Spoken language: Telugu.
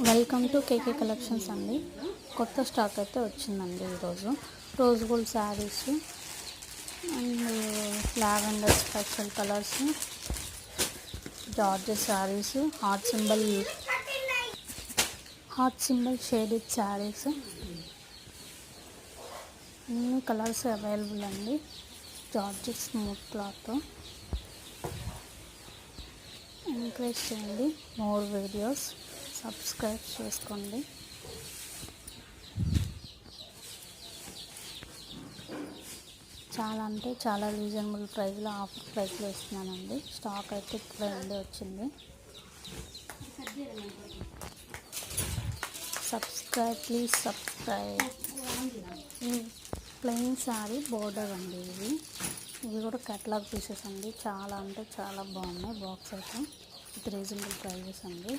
వెల్కమ్ టు కేకే కలెక్షన్స్ అండి. కొత్త స్టాక్ అయితే వచ్చిందండి ఈరోజు. Rose gold saris and lavender special colours, georgette saris, heart symbol shaded saris, అన్ని కలర్స్ అవైలబుల్ అండి. Georgette smooth cloth. ఎంకరేజ్ చేయండి, మోర్ వీడియోస్ సబ్స్క్రైబ్ చేసుకోండి. చాలా అంటే చాలా రీజనబుల్ ప్రైస్లో ఆఫర్ ప్రైస్లో ఇస్తున్నానండి. స్టాక్ అయితే ఇప్పుడే వచ్చింది. Please subscribe. Plain sari border అండి. ఇవి కూడా కేటలాగ్ పీసెస్ అండి. చాలా అంటే చాలా బాగున్నాయి. బాక్స్ అయితే విత్ రీజనబుల్ ప్రైజెస్ అండి.